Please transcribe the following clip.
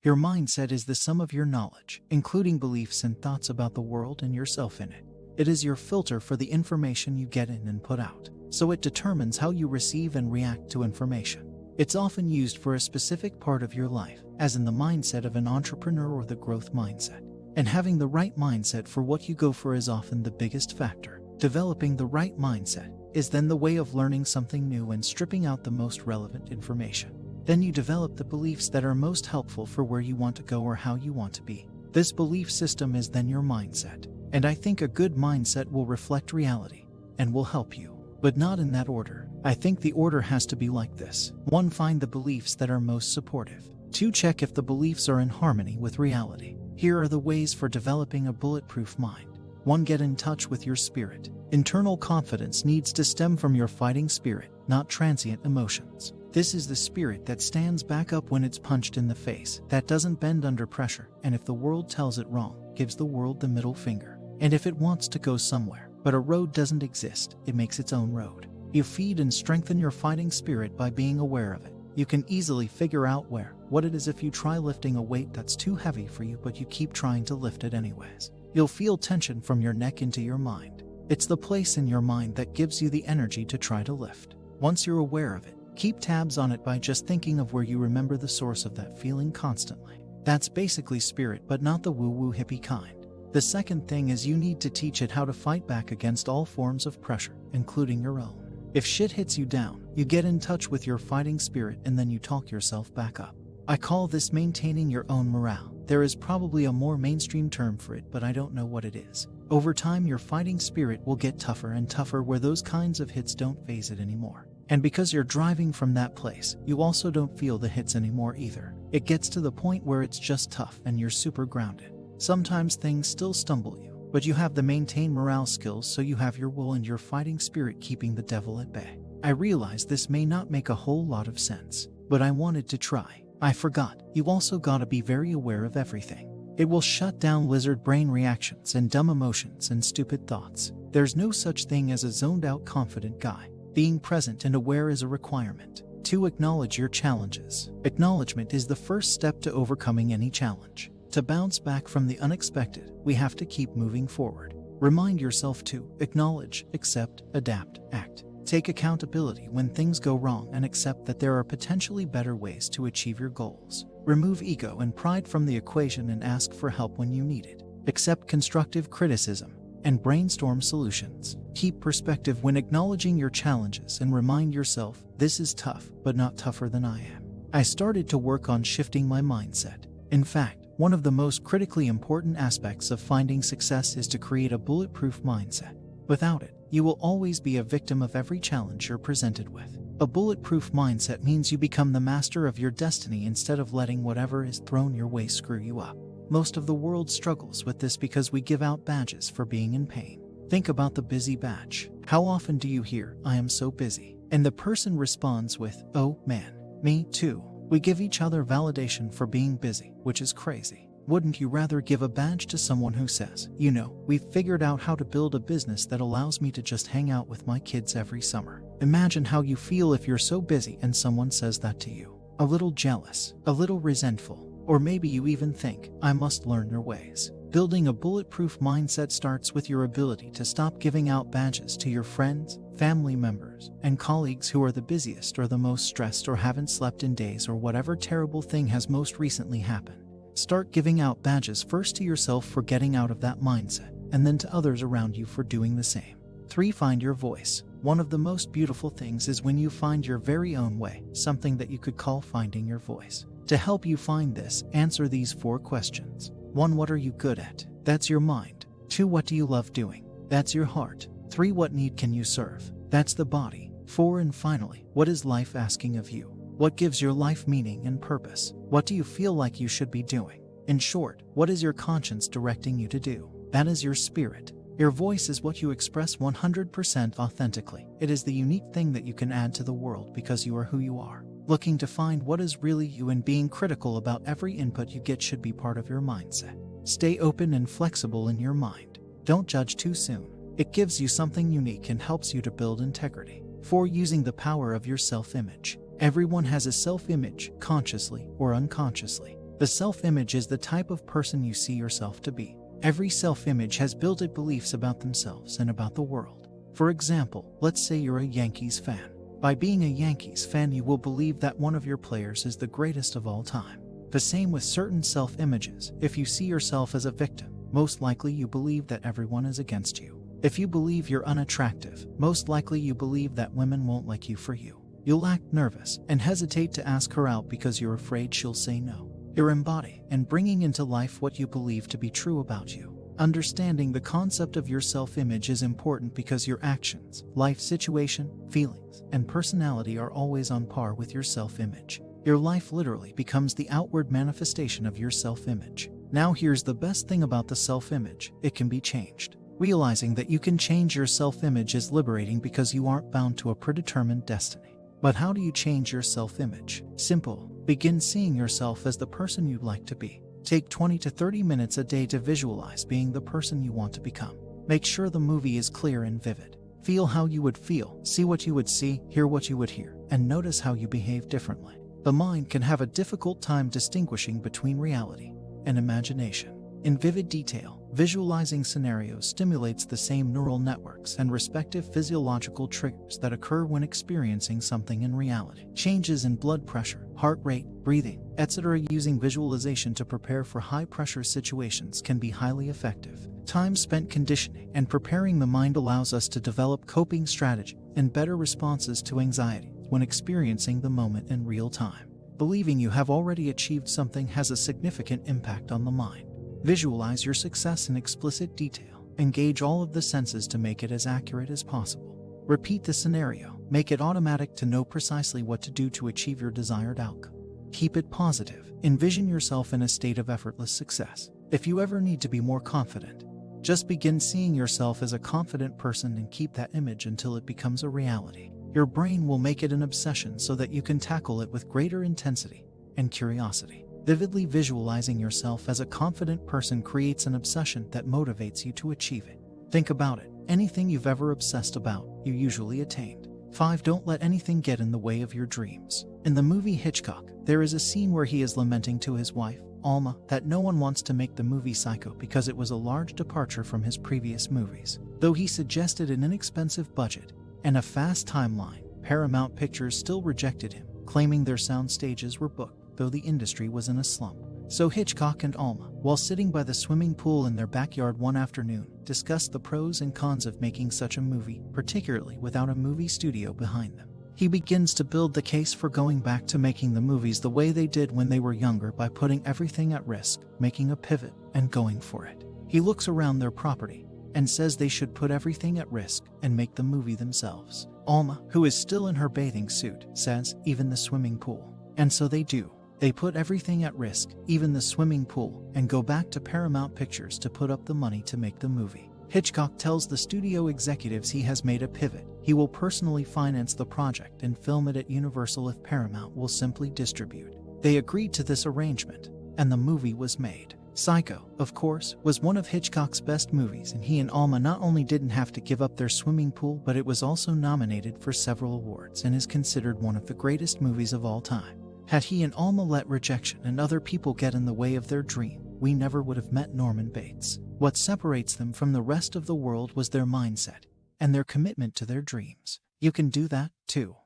Your mindset is the sum of your knowledge, including beliefs and thoughts about the world and yourself in it. It is your filter for the information you get in and put out, so it determines how you receive and react to information. It's often used for a specific part of your life, as in the mindset of an entrepreneur or the growth mindset. And having the right mindset for what you go for is often the biggest factor. Developing the right mindset is then the way of learning something new and stripping out the most relevant information. Then you develop the beliefs that are most helpful for where you want to go or how you want to be. This belief system is then your mindset. And I think a good mindset will reflect reality and will help you. But not in that order. I think the order has to be like this. 1. Find the beliefs that are most supportive. 2. Check if the beliefs are in harmony with reality. Here are the ways for developing a bulletproof mind. 1. Get in touch with your spirit. Internal confidence needs to stem from your fighting spirit, not transient emotions. This is the spirit that stands back up when it's punched in the face, that doesn't bend under pressure, and if the world tells it wrong, gives the world the middle finger. And if it wants to go somewhere, but a road doesn't exist, it makes its own road. You feed and strengthen your fighting spirit by being aware of it. You can easily figure out what it is if you try lifting a weight that's too heavy for you, but you keep trying to lift it anyways. You'll feel tension from your neck into your mind. It's the place in your mind that gives you the energy to try to lift. Once you're aware of it, keep tabs on it by just thinking of where you remember the source of that feeling constantly. That's basically spirit, but not the woo-woo hippie kind. The second thing is you need to teach it how to fight back against all forms of pressure, including your own. If shit hits you down, you get in touch with your fighting spirit and then you talk yourself back up. I call this maintaining your own morale. There is probably a more mainstream term for it, but I don't know what it is. Over time, your fighting spirit will get tougher and tougher where those kinds of hits don't faze it anymore. And because you're driving from that place, you also don't feel the hits anymore either. It gets to the point where it's just tough and you're super grounded. Sometimes things still stumble you, but you have the maintain morale skills, so you have your will and your fighting spirit keeping the devil at bay. I realize this may not make a whole lot of sense, but I wanted to try. I forgot, you also gotta be very aware of everything. It will shut down lizard brain reactions and dumb emotions and stupid thoughts. There's no such thing as a zoned out confident guy. Being present and aware is a requirement. 2. Acknowledge your challenges. Acknowledgement is the first step to overcoming any challenge. To bounce back from the unexpected, we have to keep moving forward. Remind yourself to acknowledge, accept, adapt, act. Take accountability when things go wrong and accept that there are potentially better ways to achieve your goals. Remove ego and pride from the equation and ask for help when you need it. Accept constructive criticism and brainstorm solutions. Keep perspective when acknowledging your challenges and remind yourself, this is tough, but not tougher than I am. I started to work on shifting my mindset. In fact, one of the most critically important aspects of finding success is to create a bulletproof mindset. Without it, you will always be a victim of every challenge you're presented with. A bulletproof mindset means you become the master of your destiny instead of letting whatever is thrown your way screw you up. Most of the world struggles with this because we give out badges for being in pain. Think about the busy badge. How often do you hear, I am so busy? And the person responds with, oh man, me too. We give each other validation for being busy, which is crazy. Wouldn't you rather give a badge to someone who says, you know, we've figured out how to build a business that allows me to just hang out with my kids every summer? Imagine how you feel if you're so busy and someone says that to you. A little jealous, a little resentful, or maybe you even think, I must learn their ways. Building a bulletproof mindset starts with your ability to stop giving out badges to your friends, family members, and colleagues who are the busiest or the most stressed or haven't slept in days or whatever terrible thing has most recently happened. Start giving out badges first to yourself for getting out of that mindset, and then to others around you for doing the same. 3. Find your voice. One of the most beautiful things is when you find your very own way, something that you could call finding your voice. To help you find this, answer these 4 questions. 1. What are you good at? That's your mind. 2. What do you love doing? That's your heart. 3. What need can you serve? That's the body. 4. And finally, what is life asking of you? What gives your life meaning and purpose? What do you feel like you should be doing? In short, what is your conscience directing you to do? That is your spirit. Your voice is what you express 100% authentically. It is the unique thing that you can add to the world because you are who you are. Looking to find what is really you and being critical about every input you get should be part of your mindset. Stay open and flexible in your mind. Don't judge too soon. It gives you something unique and helps you to build integrity. 4. Using the power of your self-image. Everyone has a self-image, consciously or unconsciously. The self-image is the type of person you see yourself to be. Every self-image has built-in beliefs about themselves and about the world. For example, let's say you're a Yankees fan. By being a Yankees fan, you will believe that one of your players is the greatest of all time. The same with certain self-images. If you see yourself as a victim, most likely you believe that everyone is against you. If you believe you're unattractive, most likely you believe that women won't like you for you. You'll act nervous and hesitate to ask her out because you're afraid she'll say no. You're embodying and bringing into life what you believe to be true about you. Understanding the concept of your self-image is important because your actions, life situation, feelings, and personality are always on par with your self-image. Your life literally becomes the outward manifestation of your self-image. Now here's the best thing about the self-image: it can be changed. Realizing that you can change your self-image is liberating because you aren't bound to a predetermined destiny. But how do you change your self-image? Simple. Begin seeing yourself as the person you'd like to be. Take 20 to 30 minutes a day to visualize being the person you want to become. Make sure the movie is clear and vivid. Feel how you would feel, see what you would see, hear what you would hear, and notice how you behave differently. The mind can have a difficult time distinguishing between reality and imagination. In vivid detail, visualizing scenarios stimulates the same neural networks and respective physiological triggers that occur when experiencing something in reality. Changes in blood pressure, heart rate, breathing, etc. Using visualization to prepare for high-pressure situations can be highly effective. Time spent conditioning and preparing the mind allows us to develop coping strategies and better responses to anxiety when experiencing the moment in real time. Believing you have already achieved something has a significant impact on the mind. Visualize your success in explicit detail. Engage all of the senses to make it as accurate as possible. Repeat the scenario. Make it automatic to know precisely what to do to achieve your desired outcome. Keep it positive. Envision yourself in a state of effortless success. If you ever need to be more confident, just begin seeing yourself as a confident person and keep that image until it becomes a reality. Your brain will make it an obsession so that you can tackle it with greater intensity and curiosity. Vividly visualizing yourself as a confident person creates an obsession that motivates you to achieve it. Think about it. Anything you've ever obsessed about, you usually attained. 5. Don't let anything get in the way of your dreams. In the movie Hitchcock, there is a scene where he is lamenting to his wife, Alma, that no one wants to make the movie Psycho because it was a large departure from his previous movies. Though he suggested an inexpensive budget and a fast timeline, Paramount Pictures still rejected him, claiming their sound stages were booked, though the industry was in a slump. So Hitchcock and Alma, while sitting by the swimming pool in their backyard one afternoon, discussed the pros and cons of making such a movie, particularly without a movie studio behind them. He begins to build the case for going back to making the movies the way they did when they were younger by putting everything at risk, making a pivot, and going for it. He looks around their property and says they should put everything at risk and make the movie themselves. Alma, who is still in her bathing suit, says, even the swimming pool. And so they do. They put everything at risk, even the swimming pool, and go back to Paramount Pictures to put up the money to make the movie. Hitchcock tells the studio executives he has made a pivot. He will personally finance the project and film it at Universal if Paramount will simply distribute. They agreed to this arrangement, and the movie was made. Psycho, of course, was one of Hitchcock's best movies, and he and Alma not only didn't have to give up their swimming pool, but it was also nominated for several awards and is considered one of the greatest movies of all time. Had he and Alma let rejection and other people get in the way of their dream, we never would have met Norman Bates. What separates them from the rest of the world was their mindset and their commitment to their dreams. You can do that, too.